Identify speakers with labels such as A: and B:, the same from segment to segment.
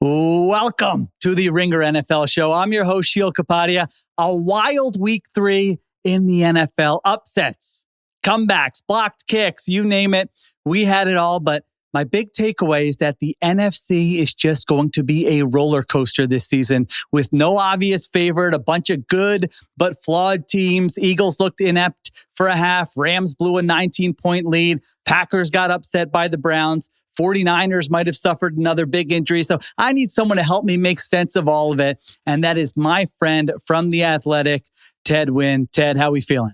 A: Welcome to the Ringer NFL show. I'm your host, Sheil Kapadia. A wild week 3 in the NFL. Upsets, comebacks, blocked kicks, you name it. We had it all, but my big takeaway is that the NFC is just going to be a roller coaster this season with no obvious favorite, a bunch of good but flawed teams. Eagles looked inept for a half. Rams blew a 19-point lead. Packers got upset by the Browns. 49ers might have suffered another big injury. So I need someone to help me make sense of all of it. And that is my friend from The Athletic, Ted Nguyen. Ted, how are we feeling?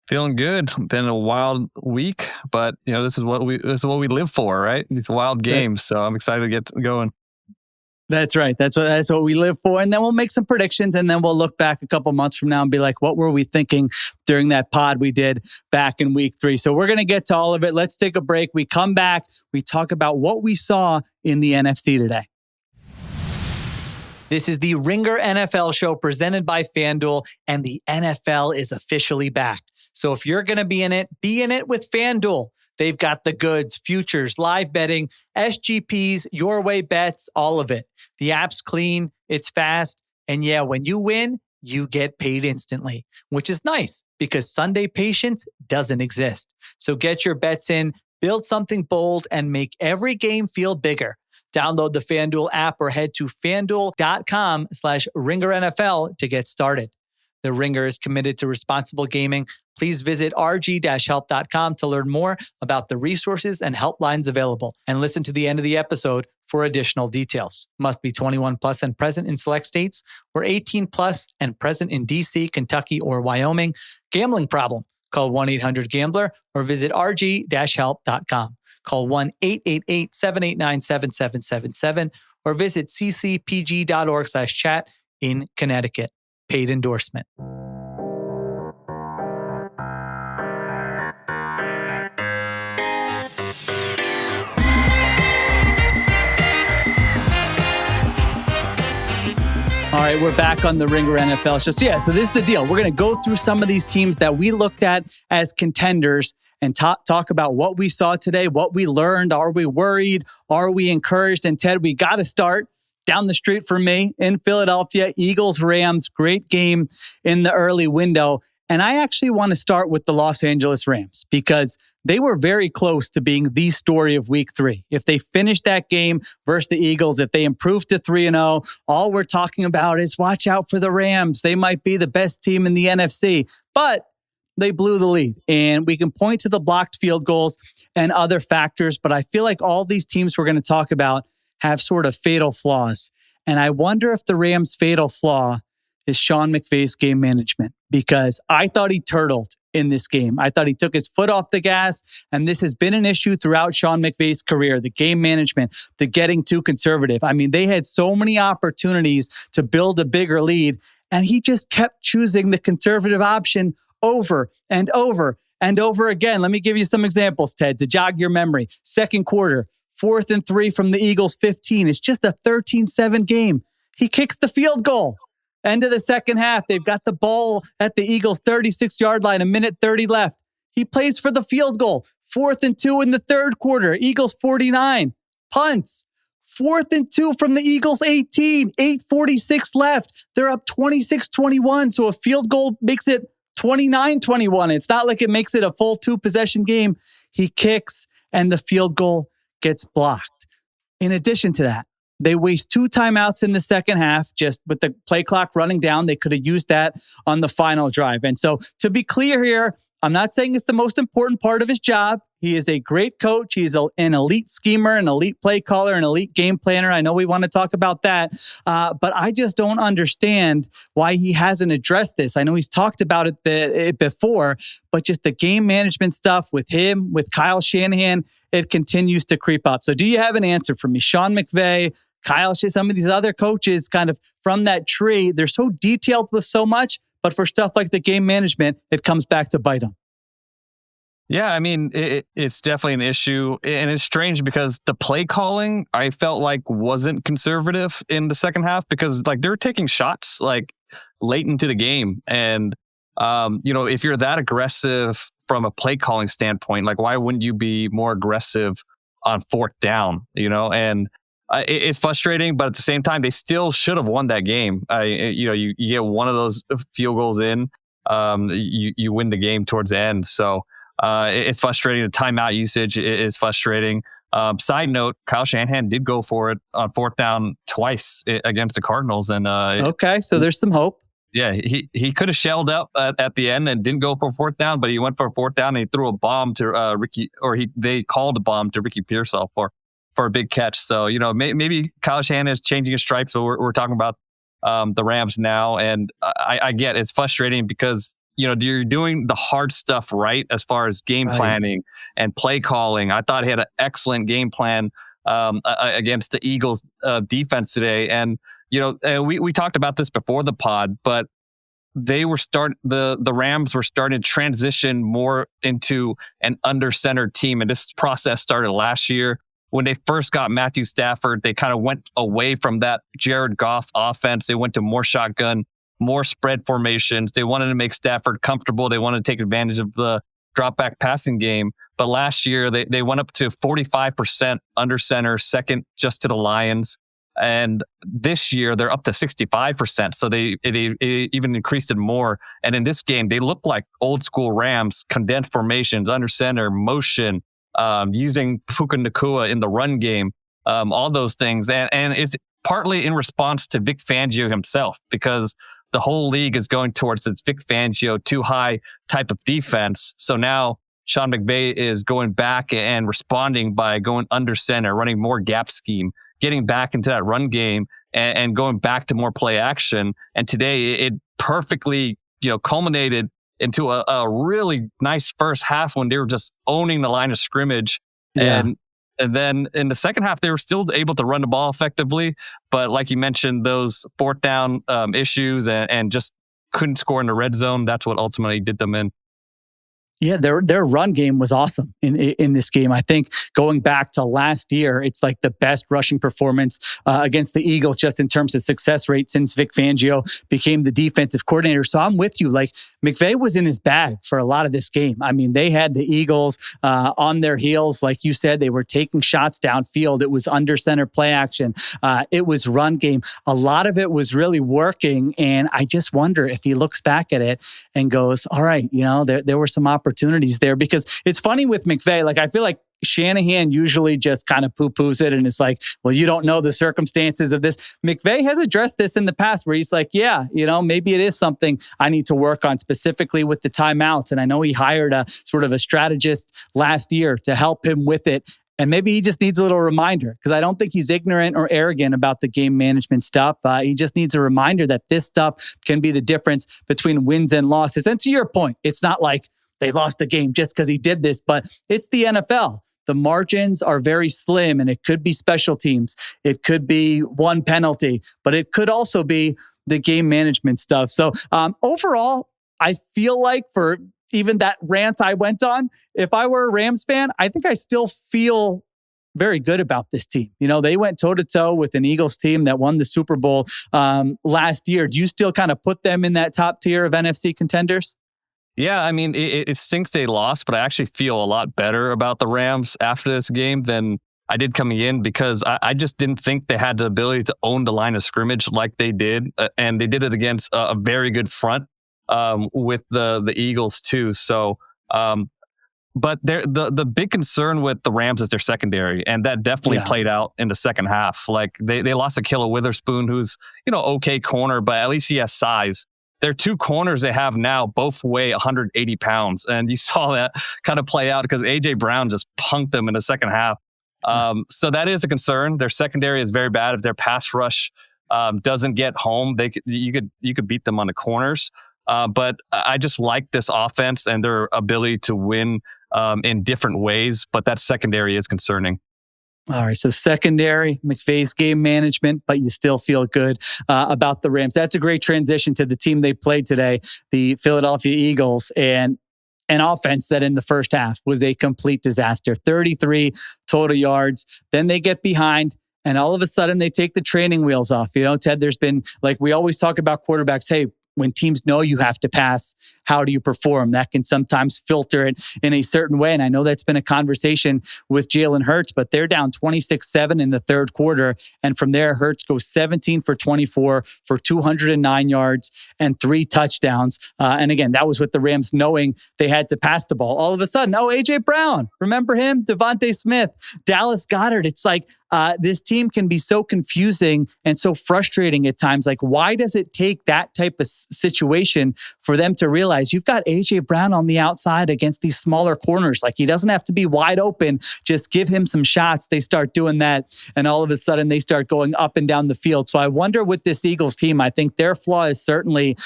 B: Feeling good. Been a wild week, but this is what we live for, right? These wild games. So I'm excited to get going. That's
A: right. That's what we live for. And then we'll make some predictions, and then we'll look back a couple months from now and be like, what were we thinking during that pod we did back in week 3? So we're going to get to all of it. Let's take a break. We come back. We talk about what we saw in the NFC today. This is the Ringer NFL show presented by FanDuel, and the NFL is officially back. So if you're going to be in it with FanDuel. They've got the goods, futures, live betting, SGPs, your way bets, all of it. The app's clean, it's fast, and yeah, when you win, you get paid instantly, which is nice because Sunday patience doesn't exist. So get your bets in, build something bold, and make every game feel bigger. Download the FanDuel app or head to FanDuel.com/RingerNFL to get started. The Ringer is committed to responsible gaming. Please visit rg-help.com to learn more about the resources and helplines available, and listen to the end of the episode for additional details. Must be 21 plus and present in select states, or 18 plus and present in DC, Kentucky, or Wyoming. Gambling problem? Call 1-800-GAMBLER or visit rg-help.com. Call 1-888-789-7777 or visit ccpg.org/chat in Connecticut. Paid endorsement. All right, we're back on the Ringer NFL show. So this is the deal. We're going to go through some of these teams that we looked at as contenders and talk about what we saw today, what we learned. Are we worried? Are we encouraged? And Ted, we got to start down the street from me in Philadelphia, Eagles-Rams, great game in the early window. And I actually want to start with the Los Angeles Rams because they were very close to being the story of week 3. If they finished that game versus the Eagles, if they improved to 3-0, all we're talking about is watch out for the Rams. They might be the best team in the NFC, but they blew the lead. And we can point to the blocked field goals and other factors, but I feel like all these teams we're going to talk about have sort of fatal flaws. And I wonder if the Rams' fatal flaw is Sean McVay's game management, because I thought he turtled in this game. I thought he took his foot off the gas, and this has been an issue throughout Sean McVay's career, the game management, the getting too conservative. I mean, they had so many opportunities to build a bigger lead, and he just kept choosing the conservative option over and over and over again. Let me give you some examples, Ted, to jog your memory. Second quarter, 4th and 3 from the Eagles 15. It's just a 13-7 game. He kicks the field goal. End of the second half. They've got the ball at the Eagles 36-yard line, 1:30 left. He plays for the field goal. 4th and 2 in the third quarter. Eagles 49. Punts. 4th and 2 from the Eagles 18. 8:46 left. They're up 26-21. So a field goal makes it 29-21. It's not like it makes it a full 2-possession game. He kicks and the field goal gets blocked. In addition to that, they waste 2 timeouts in the second half, just with the play clock running down. They could have used that on the final drive. And so to be clear here, I'm not saying it's the most important part of his job. He is a great coach. He's an elite schemer, an elite play caller, an elite game planner. I know we want to talk about that, but I just don't understand why he hasn't addressed this. I know he's talked about it before, but just the game management stuff with him, with Kyle Shanahan, it continues to creep up. So do you have an answer for me? Sean McVay, Kyle, some of these other coaches kind of from that tree, they're so detailed with so much, but for stuff like the game management, it comes back to bite them.
B: Yeah, I mean, it's definitely an issue. And it's strange because the play calling, I felt like wasn't conservative in the second half because like they're taking shots like late into the game. And, if you're that aggressive from a play calling standpoint, like why wouldn't you be more aggressive on fourth down, And it's frustrating, but at the same time, they still should have won that game. You get one of those field goals in, you win the game towards the end. So it's frustrating. The timeout usage is frustrating. Side note, Kyle Shanahan did go for it on fourth down twice against the Cardinals. And
A: okay, so there's some hope.
B: Yeah, he could have shelled up at the end and didn't go for fourth down, but he went for a fourth down and he threw a bomb to they called a bomb to Ricky Pearsall for a big catch. So, maybe Kyle Shanahan is changing his stripes. So we're talking about the Rams now. And I get it's frustrating because, you're doing the hard stuff right as far as game planning and play calling. I thought he had an excellent game plan against the Eagles defense today. And, we talked about this before the pod, but they were the Rams were starting to transition more into an under-center team. And this process started last year. When they first got Matthew Stafford, they kind of went away from that Jared Goff offense. They went to more shotgun, more spread formations. They wanted to make Stafford comfortable. They wanted to take advantage of the drop back passing game. But last year, they went up to 45% under center, second just to the Lions. And this year, they're up to 65%. So they even increased it more. And in this game, they look like old school Rams, condensed formations, under center, motion, using Puka Nacua in the run game, all those things. And it's partly in response to Vic Fangio himself, because the whole league is going towards this Vic Fangio too high type of defense. So now Sean McVay is going back and responding by going under center, running more gap scheme, getting back into that run game and going back to more play action. And today it perfectly, culminated into a really nice first half when they were just owning the line of scrimmage.
A: Yeah.
B: And then in the second half, they were still able to run the ball effectively. But like you mentioned, those fourth down issues and just couldn't score in the red zone. That's what ultimately did them in.
A: Yeah, their run game was awesome in this game. I think going back to last year, it's like the best rushing performance against the Eagles just in terms of success rate since Vic Fangio became the defensive coordinator. So I'm with you. Like, McVay was in his bag for a lot of this game. I mean, they had the Eagles on their heels. Like you said, they were taking shots downfield. It was under center play action. It was run game. A lot of it was really working. And I just wonder if he looks back at it and goes, all right, there were some opportunities there, because it's funny with McVay. Like, I feel like Shanahan usually just kind of poo-poos it and it's like, well, you don't know the circumstances of this. McVay has addressed this in the past where he's like, yeah, maybe it is something I need to work on, specifically with the timeouts. And I know he hired a sort of a strategist last year to help him with it. And maybe he just needs a little reminder, because I don't think he's ignorant or arrogant about the game management stuff. He just needs a reminder that this stuff can be the difference between wins and losses. And to your point, it's not like they lost the game just because he did this, but it's the NFL. The margins are very slim, and it could be special teams. It could be one penalty, but it could also be the game management stuff. So overall, I feel like for even that rant I went on, if I were a Rams fan, I think I still feel very good about this team. They went toe-to-toe with an Eagles team that won the Super Bowl last year. Do you still kind of put them in that top tier of NFC contenders?
B: Yeah, I mean, it stinks they lost, but I actually feel a lot better about the Rams after this game than I did coming in, because I just didn't think they had the ability to own the line of scrimmage like they did. And they did it against a very good front with the Eagles too. So, but the big concern with the Rams is their secondary, and that definitely played out in the second half. Like they lost Ahkello Witherspoon, who's, okay corner, but at least he has size. Their two corners they have now both weigh 180 pounds. And you saw that kind of play out because A.J. Brown just punked them in the second half. So that is a concern. Their secondary is very bad. If their pass rush doesn't get home, you could beat them on the corners. But I just like this offense and their ability to win in different ways. But that secondary is concerning.
A: All right, so secondary, McVay's game management, but you still feel good about the Rams. That's a great transition to the team they played today, the Philadelphia Eagles, and an offense that in the first half was a complete disaster. 33 total yards. Then they get behind, and all of a sudden they take the training wheels off. Ted, there's been, like we always talk about quarterbacks, hey, when teams know you have to pass, how do you perform? That can sometimes filter it in a certain way. And I know that's been a conversation with Jalen Hurts, but they're down 26-7 in the third quarter. And from there, Hurts goes 17 for 24 for 209 yards and 3 touchdowns. And again, that was with the Rams knowing they had to pass the ball. All of a sudden, A.J. Brown, remember him? Devontae Smith, Dallas Goedert. It's like this team can be so confusing and so frustrating at times. Like, why does it take that type of situation for them to realize you've got A.J. Brown on the outside against these smaller corners? Like, he doesn't have to be wide open. Just give him some shots. They start doing that, and all of a sudden they start going up and down the field. So I wonder with this Eagles team, I think their flaw is certainly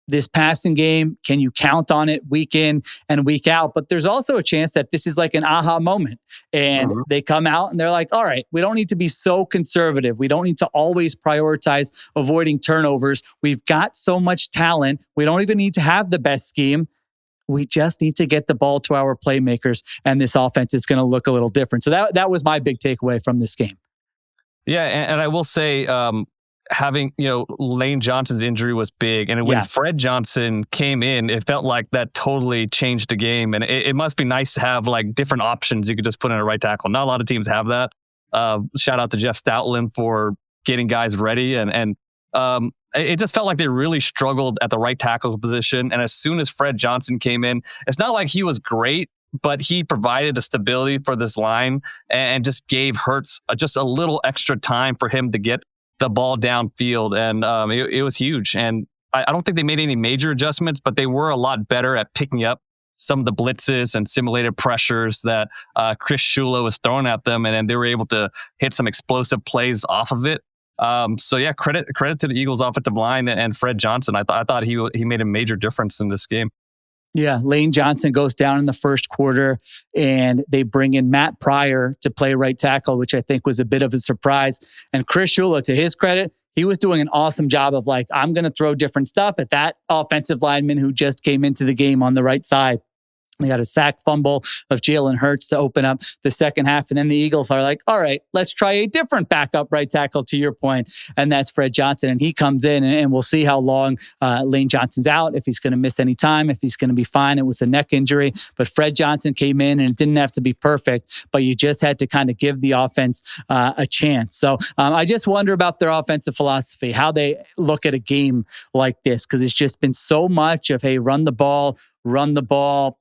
A: this passing game. Can you count on it week in and week out? But there's also a chance that this is like an aha moment and they come out and they're like, all right, we don't need to be so conservative. We don't need to always prioritize avoiding turnovers. We've got so much talent. We don't even need to have the best scheme. We just need to get the ball to our playmakers, and this offense is going to look a little different. So that was my big takeaway from this game.
B: Yeah, and I will say, having, Lane Johnson's injury was big. And when Fred Johnson came in, it felt like that totally changed the game. And it must be nice to have like different options you could just put in a right tackle. Not a lot of teams have that. Shout out to Jeff Stoutland for getting guys ready. And it just felt like they really struggled at the right tackle position. And as soon as Fred Johnson came in, it's not like he was great, but he provided the stability for this line and just gave Hurts just a little extra time for him to get the ball downfield. And it was huge. And I don't think they made any major adjustments, but they were a lot better at picking up some of the blitzes and simulated pressures that Chris Shula was throwing at them. And then they were able to hit some explosive plays off of it. So yeah, credit to the Eagles offensive line and Fred Johnson. I thought he made a major difference in this game.
A: Yeah, Lane Johnson goes down in the first quarter, and they bring in Matt Pryor to play right tackle, which I think was a bit of a surprise. And Chris Shula, to his credit, he was doing an awesome job of like, I'm going to throw different stuff at that offensive lineman who just came into the game on the right side. They got a sack fumble of Jalen Hurts to open up the second half. And then the Eagles are like, all right, let's try a different backup right tackle, to your point. And that's Fred Johnson. And he comes in, and we'll see how long Lane Johnson's out, if he's going to miss any time, if he's going to be fine. It was a neck injury. But Fred Johnson came in, and it didn't have to be perfect, but you just had to kind of give the offense a chance. So I just wonder about their offensive philosophy, how they look at a game like this, because it's just been so much of, hey, run the ball,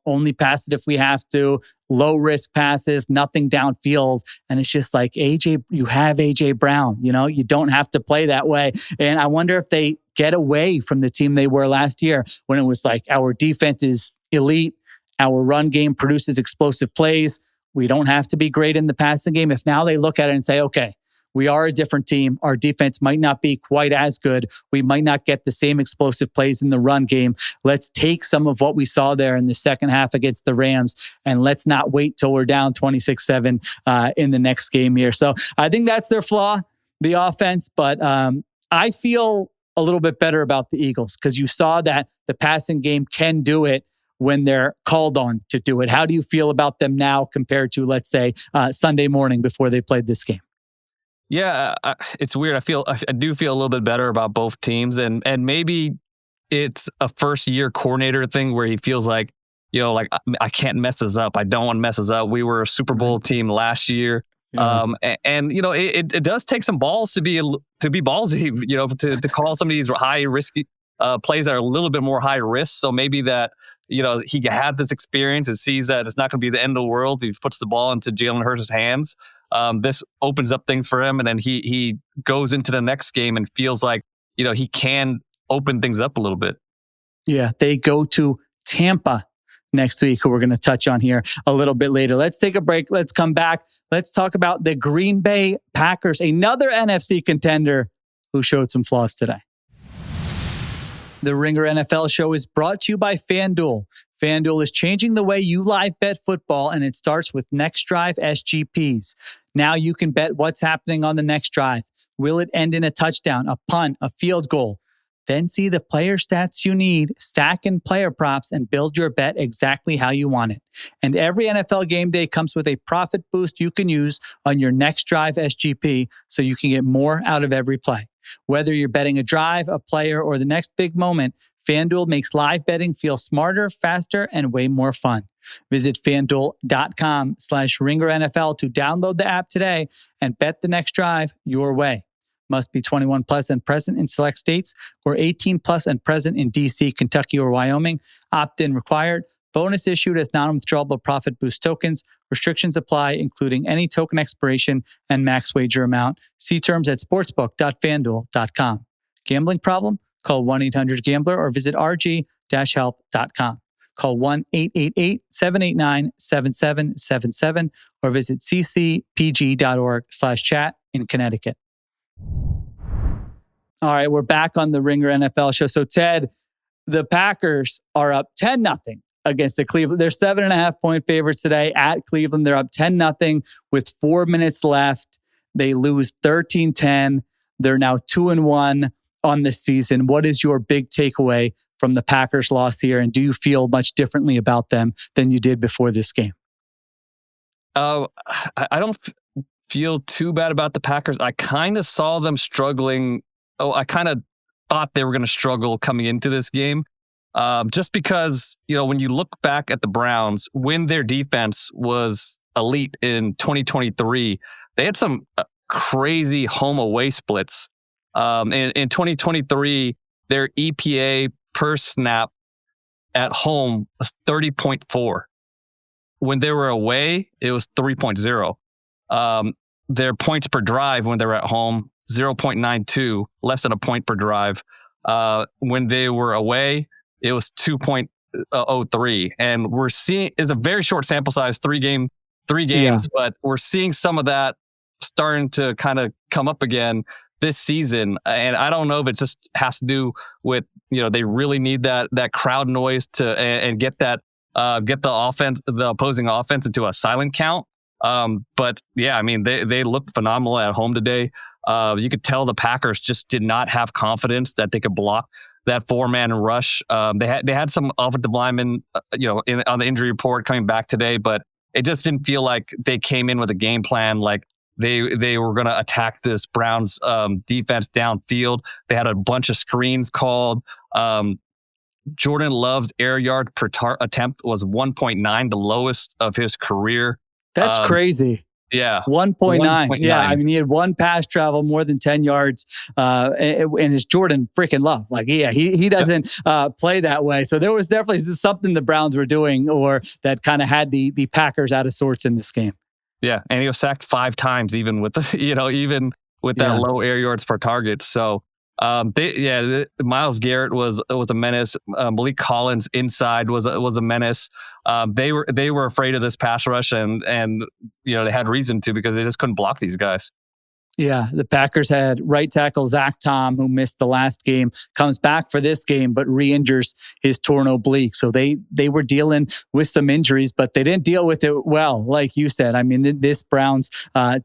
A: only pass it if we have to, low risk passes, nothing downfield. And it's just like, you have AJ Brown, you don't have to play that way. And I wonder if they get away from the team they were last year, when it was like, our defense is elite, our run game produces explosive plays, we don't have to be great in the passing game. If now they look at it and say, okay, we are a different team. Our defense might not be quite as good. We might not get the same explosive plays in the run game. Let's take some of what we saw there in the second half against the Rams, and let's not wait till we're down 26-7 in the next game here. So I think that's their flaw, the offense. But I feel a little bit better about the Eagles, because you saw that the passing game can do it when they're called on to do it. How do you feel about them now compared to, let's say, Sunday morning before they played this game?
B: Yeah, it's weird. I do feel a little bit better about both teams, and maybe it's a first year coordinator thing where he feels like, I can't mess this up. I don't want to mess this up. We were a Super Bowl team last year. Yeah. It does take some balls to be ballsy, to call some of these high risky plays that are a little bit more high risk. So maybe that, he had this experience and sees that it's not going to be the end of the world. He puts the ball into Jalen Hurts' hands. This opens up things for him, and then he goes into the next game and feels like, he can open things up a little bit.
A: Yeah, they go to Tampa next week, who we're going to touch on here a little bit later. Let's take a break. Let's come back. Let's talk about the Green Bay Packers, another NFC contender who showed some flaws today. The Ringer NFL show is brought to you by FanDuel. FanDuel is changing the way you live bet football, and it starts with Next Drive SGPs. Now you can bet what's happening on the next drive. Will it end in a touchdown, a punt, a field goal? Then see the player stats you need, stack in player props, and build your bet exactly how you want it. And every NFL game day comes with a profit boost you can use on your Next Drive SGP, so you can get more out of every play. Whether you're betting a drive, a player, or the next big moment, FanDuel makes live betting feel smarter, faster, and way more fun. Visit FanDuel.com/Ringer NFL to download the app today and bet the next drive your way. Must be 21 plus and present in select states or 18 plus and present in DC, Kentucky, or Wyoming. Opt-in required. Bonus issued as non-withdrawable profit boost tokens. Restrictions apply, including any token expiration and max wager amount. See terms at sportsbook.fanduel.com. Gambling problem? Call 1-800-GAMBLER or visit rg-help.com. Call 1-888-789-7777 or visit ccpg.org/chat in Connecticut. All right, we're back on the Ringer NFL show. So, Ted, the Packers are up 10-0 against the Cleveland. They're 7.5-point favorites today at Cleveland. They're up 10-0 with 4 minutes left. They lose 13-10. They're now 2-1 on the season. What is your big takeaway from the Packers loss here? And do you feel much differently about them than you did before this game?
B: I don't feel too bad about the Packers. I kind of saw them struggling. I kind of thought they were going to struggle coming into this game. Just because, when you look back at the Browns, when their defense was elite in 2023, they had some crazy home away splits. In 2023, their EPA per snap at home was 30.4. When they were away, it was 3.0. Their points per drive when they were at home, 0.92, less than a point per drive. When they were away, it was 2.03. And we're seeing, it's a very short sample size, three games, but we're seeing some of that starting to kind of come up again this season. And I don't know if it just has to do with, they really need that crowd noise to and get the opposing offense into a silent count. But yeah, I mean, they looked phenomenal at home today. You could tell the Packers just did not have confidence that they could block that 4-man rush. They had some offensive linemen, on the injury report coming back today, but it just didn't feel like they came in with a game plan. Like they were going to attack this Browns defense downfield. They had a bunch of screens called. Jordan Love's air yard per attempt was 1.9, the lowest of his career.
A: That's crazy.
B: Yeah.
A: 1.9. Yeah. I mean, he had one pass travel more than 10 yards. And it's Jordan freaking Love. Like, yeah, he doesn't play that way. So there was definitely something the Browns were doing or that kind of had the Packers out of sorts in this game.
B: Yeah. And he was sacked 5 times, even with that low air yards per target. So, Myles Garrett was a menace. Malik Collins inside was a menace. They were afraid of this pass rush and they had reason to because they just couldn't block these guys.
A: Yeah, the Packers had right tackle Zach Tom, who missed the last game, comes back for this game, but re-injures his torn oblique. So they were dealing with some injuries, but they didn't deal with it well, like you said. I mean, this Browns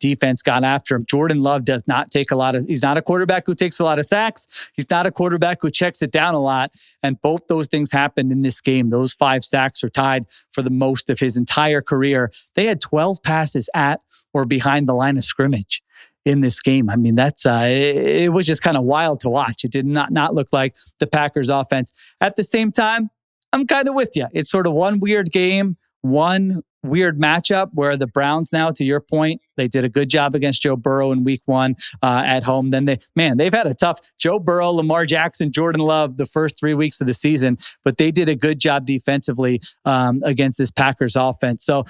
A: defense got after him. Jordan Love does not take he's not a quarterback who takes a lot of sacks. He's not a quarterback who checks it down a lot. And both those things happened in this game. Those 5 sacks are tied for the most of his entire career. They had 12 passes at or behind the line of scrimmage in this game. I mean, that's it was just kind of wild to watch. It did not look like the Packers offense. At the same time, I'm kind of with you. It's sort of one weird game, one weird matchup where the Browns now, to your point, they did a good job against Joe Burrow in week 1 at home. Then they've had a tough Joe Burrow, Lamar Jackson, Jordan Love the first 3 weeks of the season, but they did a good job defensively against this Packers offense. So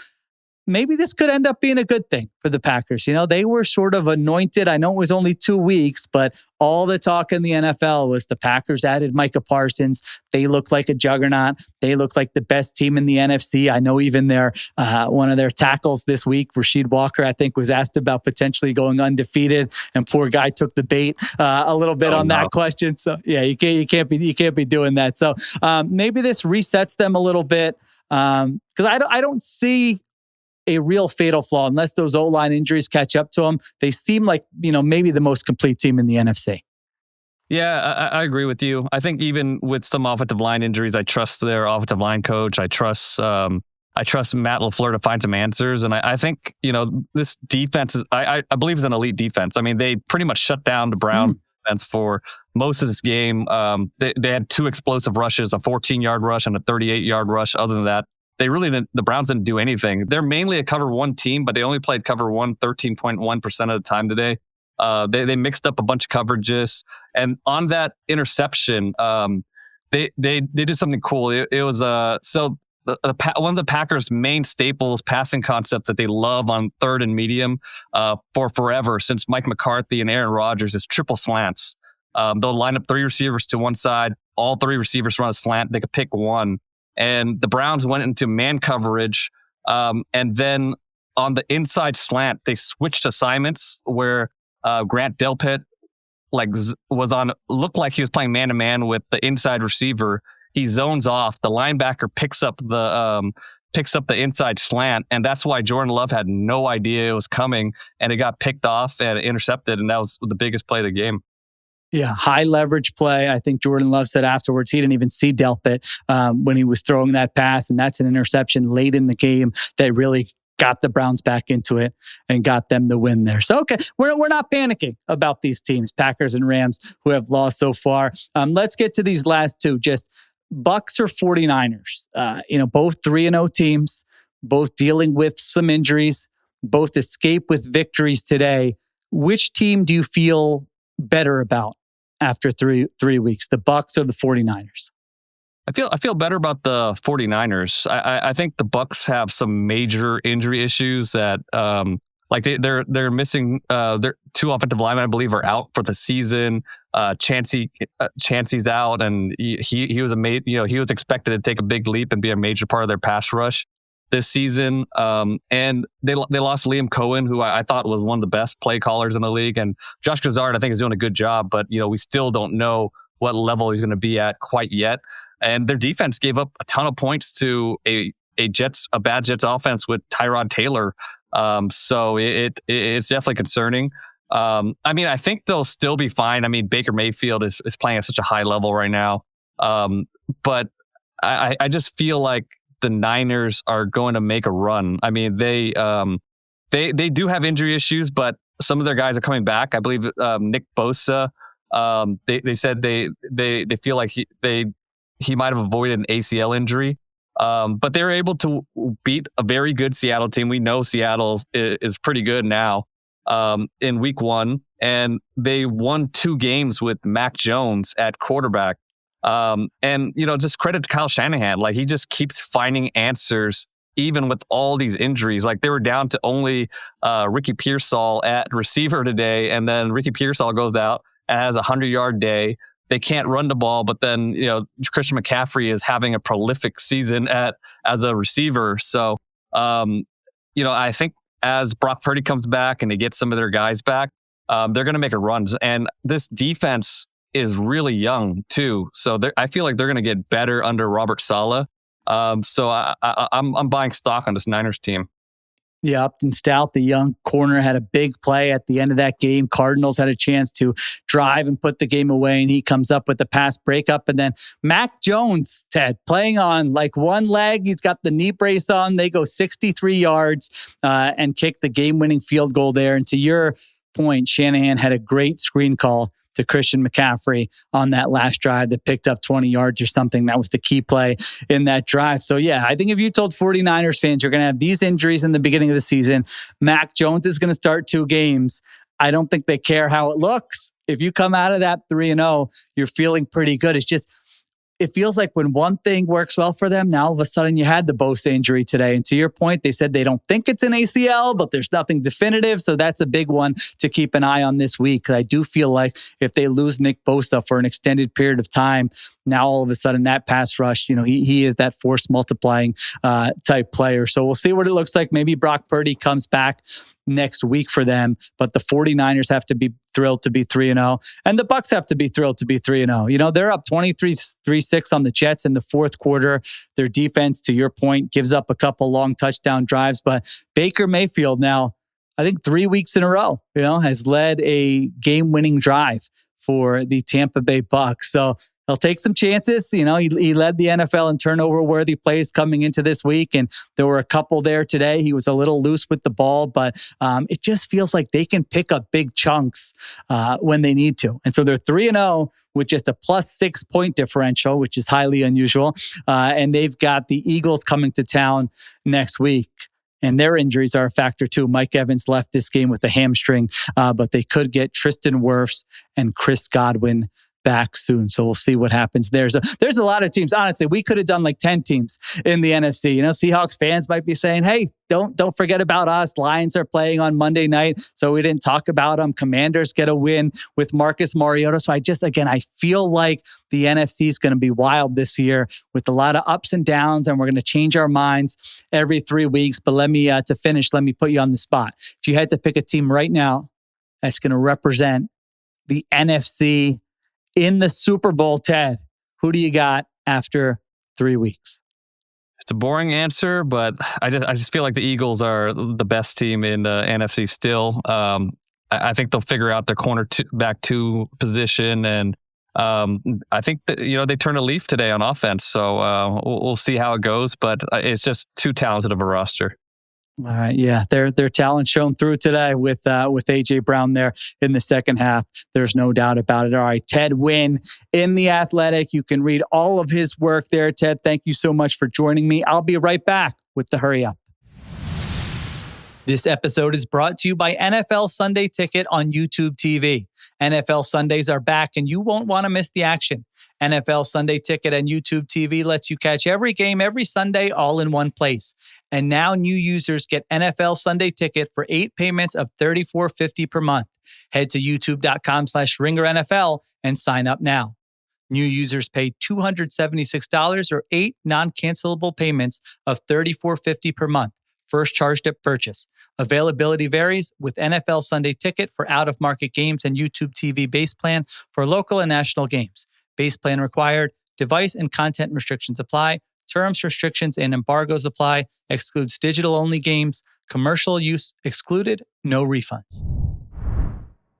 A: maybe this could end up being a good thing for the Packers. They were sort of anointed. I know it was only 2 weeks, but all the talk in the NFL was the Packers added Micah Parsons. They look like a juggernaut. They look like the best team in the NFC. I know even one of their tackles this week, Rasheed Walker, I think was asked about potentially going undefeated, and poor guy took the bait a little bit that question. So yeah, you can't be doing that. So maybe this resets them a little bit because I don't see a real fatal flaw unless those O-line injuries catch up to them. They seem like, maybe the most complete team in the NFC.
B: Yeah, I agree with you. I think even with some offensive line injuries, I trust their offensive line coach. I trust Matt LaFleur to find some answers. And I think, this defense is, I believe is an elite defense. I mean, they pretty much shut down the Browns defense for most of this game. They had 2 explosive rushes, a 14-yard rush and a 38-yard rush. Other than that, the Browns didn't do anything. They're mainly a cover 1 team, but they only played cover 1 13.1% of the time today. They mixed up a bunch of coverages. And on that interception, they did something cool. It was one of the Packers' main staples passing concepts that they love on 3rd and medium for forever, since Mike McCarthy and Aaron Rodgers, is triple slants. They'll line up 3 receivers to one side. All 3 receivers run a slant. They could pick one. And the Browns went into man coverage. And then on the inside slant, they switched assignments where Grant Delpit looked like he was playing man-to-man with the inside receiver. He zones off. The linebacker picks up the inside slant, and that's why Jordan Love had no idea it was coming, and it got picked off and intercepted, and that was the biggest play of the game.
A: Yeah, high leverage play. I think Jordan Love said afterwards he didn't even see Delpit when he was throwing that pass, and that's an interception late in the game that really got the Browns back into it and got them the win there. So, okay, we're not panicking about these teams, Packers and Rams, who have lost so far. Let's get to these last 2. Just Bucs or 49ers. Both 3-0 teams, both dealing with some injuries, both escape with victories today. Which team do you feel better about after three weeks, the Bucs or the 49ers?
B: I feel better about the 49ers. I think the Bucs have some major injury issues that they're missing their 2 offensive linemen, I believe, are out for the season. Chancey's out, and he was he was expected to take a big leap and be a major part of their pass rush this season. And they lost Liam Cohen, who I thought was one of the best play callers in the league, and Josh Gazard I think is doing a good job, but we still don't know what level he's going to be at quite yet. And their defense gave up a ton of points to a bad Jets offense with Tyrod Taylor. So it's definitely concerning. I think they'll still be fine. Baker Mayfield is playing at such a high level right now. But I just feel like the Niners are going to make a run. They do have injury issues, but some of their guys are coming back. I believe Nick Bosa. They said they feel like he might have avoided an ACL injury. But they're able to beat a very good Seattle team. We know Seattle is pretty good now in week 1. And they won 2 games with Mac Jones at quarterback. Just credit to Kyle Shanahan. He just keeps finding answers even with all these injuries. They were down to only Ricky Pearsall at receiver today. And then Ricky Pearsall goes out and has a 100-yard day. They can't run the ball, but then Christian McCaffrey is having a prolific season as a receiver. So I think as Brock Purdy comes back and they get some of their guys back, they're going to make a run. And this defense is really young too, so I feel like they're going to get better under Robert Saleh. So I'm buying stock on this Niners team.
A: Yeah, Upton Stout, the young corner, had a big play at the end of that game. Cardinals had a chance to drive and put the game away, and he comes up with the pass breakup. And then Mac Jones, Ted, playing on one leg. He's got the knee brace on. They go 63 yards and kick the game-winning field goal there. And to your point, Shanahan had a great screen call to Christian McCaffrey on that last drive that picked up 20 yards or something. That was the key play in that drive. So yeah, I think if you told 49ers fans you're going to have these injuries in the beginning of the season, Mac Jones is going to start 2 games, I don't think they care how it looks. If you come out of that 3-0, you're feeling pretty good. It's just, it feels like when one thing works well for them, now all of a sudden you had the Bosa injury today. And to your point, they said they don't think it's an ACL, but there's nothing definitive. So that's a big one to keep an eye on this week. I do feel like if they lose Nick Bosa for an extended period of time, now all of a sudden that pass rush, he is that force multiplying type player. So we'll see what it looks like. Maybe Brock Purdy comes back next week for them, but the 49ers have to be thrilled to be 3-0, and the Bucs have to be thrilled to be 3-0. They're up 23-6 on the Jets in the fourth quarter. Their defense, to your point, gives up a couple long touchdown drives, but Baker Mayfield now, I think 3 weeks in a row, has led a game-winning drive for the Tampa Bay Bucs. So He'll take some chances. He led the NFL in turnover-worthy plays coming into this week, and there were a couple there today. He was a little loose with the ball, but it just feels like they can pick up big chunks when they need to. And so they're 3-0 with just a +6 point differential, which is highly unusual. And they've got the Eagles coming to town next week. And their injuries are a factor too. Mike Evans left this game with a hamstring, but they could get Tristan Wirfs and Chris Godwin back soon. So we'll see what happens there. So there's a lot of teams. Honestly, we could have done like 10 teams in the NFC. Seahawks fans might be saying, hey, don't forget about us. Lions are playing on Monday night, so we didn't talk about them. Commanders get a win with Marcus Mariota. So I feel like the NFC is going to be wild this year with a lot of ups and downs, and we're going to change our minds every 3 weeks. But let me put you on the spot. If you had to pick a team right now that's going to represent the NFC in the Super Bowl, Ted, who do you got after 3 weeks?
B: It's a boring answer, but I just feel like the Eagles are the best team in the NFC still. I think they'll figure out their back two position, and I think that they turn a leaf today on offense. So we'll see how it goes, but it's just too talented of a roster.
A: All right, yeah, their talent shown through today with AJ Brown there in the second half. There's no doubt about it. All right, Ted Nguyen in The Athletic. You can read all of his work there. Ted, thank you so much for joining me. I'll be right back with the Hurry Up. This episode is brought to you by NFL Sunday Ticket on YouTube TV. NFL Sundays are back, and you won't want to miss the action. NFL Sunday Ticket on YouTube TV lets you catch every game every Sunday all in one place. And now new users get NFL Sunday Ticket for 8 payments of $34.50 per month. Head to youtube.com/RingerNFL and sign up now. New users pay $276 or 8 non-cancelable payments of $34.50 per month. First charged at purchase. Availability varies with NFL Sunday Ticket for out-of-market games and YouTube TV base plan for local and national games. Base plan required. Device and content restrictions apply. Terms, restrictions, and embargoes apply. Excludes digital-only games. Commercial use excluded. No refunds.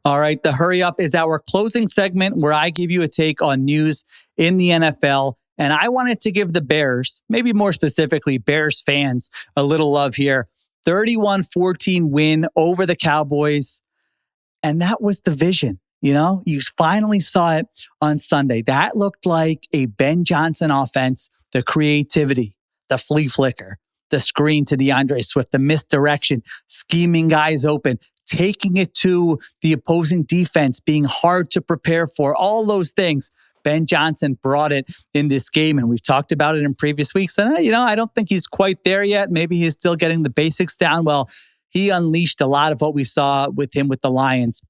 A: All right, the Hurry Up is our closing segment where I give you a take on news in the NFL. And I wanted to give the Bears, maybe more specifically Bears fans, a little love here. 31-14 win over the Cowboys. And that was the vision. You finally saw it on Sunday. That looked like a Ben Johnson offense. The creativity, the flea flicker, the screen to DeAndre Swift, the misdirection, scheming guys open, taking it to the opposing defense, being hard to prepare for, all those things. Ben Johnson brought it in this game, and we've talked about it in previous weeks. And, I don't think he's quite there yet. Maybe he's still getting the basics down. Well, he unleashed a lot of what we saw with him with the Lions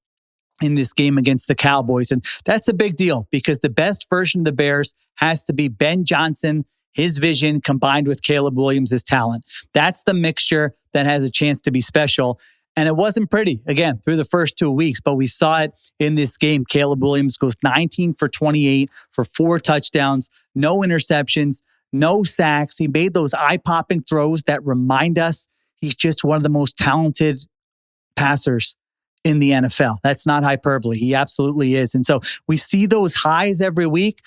A: in this game against the Cowboys. And that's a big deal because the best version of the Bears has to be Ben Johnson, his vision combined with Caleb Williams' talent. That's the mixture that has a chance to be special. And it wasn't pretty, again, through the first 2 weeks, but we saw it in this game. Caleb Williams goes 19 for 28 for 4 touchdowns, no interceptions, no sacks. He made those eye-popping throws that remind us he's just one of the most talented passers in the NFL. That's not hyperbole. He absolutely is. And so we see those highs every week,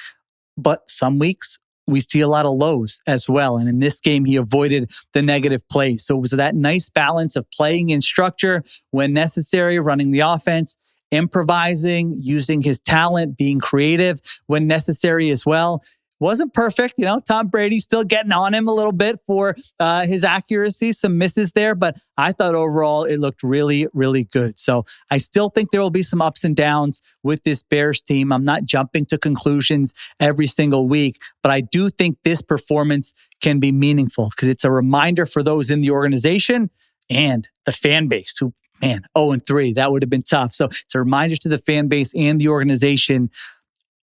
A: but some weeks we see a lot of lows as well. And in this game, he avoided the negative plays. So it was that nice balance of playing in structure when necessary, running the offense, improvising, using his talent, being creative when necessary as well. Wasn't perfect. Tom Brady still getting on him a little bit for his accuracy, some misses there, but I thought overall it looked really, really good. So I still think there will be some ups and downs with this Bears team. I'm not jumping to conclusions every single week, but I do think this performance can be meaningful because it's a reminder for those in the organization and the fan base who, 0-3, that would have been tough. So it's a reminder to the fan base and the organization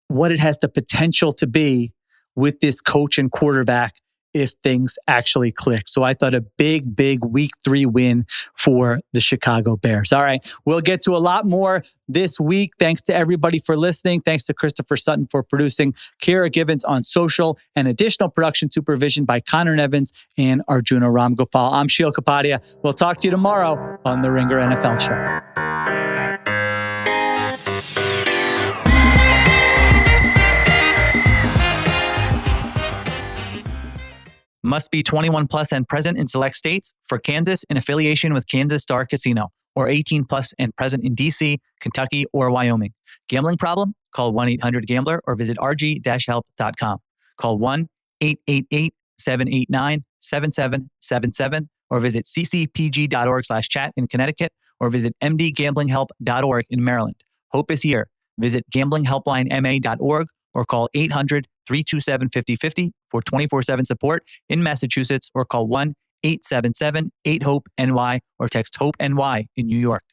A: what it has the potential to be with this coach and quarterback if things actually click. So I thought a big, big week 3 win for the Chicago Bears. All right, we'll get to a lot more this week. Thanks to everybody for listening. Thanks to Christopher Sutton for producing, Kiera Givens on social, and additional production supervision by Conor Nevins and Arjuna Ramgopowell. I'm Sheil Kapadia. We'll talk to you tomorrow on the Ringer NFL Show. Must be 21 plus and present in select states. For Kansas, in affiliation with Kansas Star Casino, or 18 plus and present in D.C., Kentucky, or Wyoming. Gambling problem? Call 1-800-GAMBLER or visit rg-help.com. Call 1-888-789-7777 or visit ccpg.org/chat in Connecticut or visit mdgamblinghelp.org in Maryland. Hope is here. Visit gamblinghelplinema.org or call 800-327-5050 for 24/7 support in Massachusetts or call 1-877-8-HOPE-NY or text HOPE-NY in New York.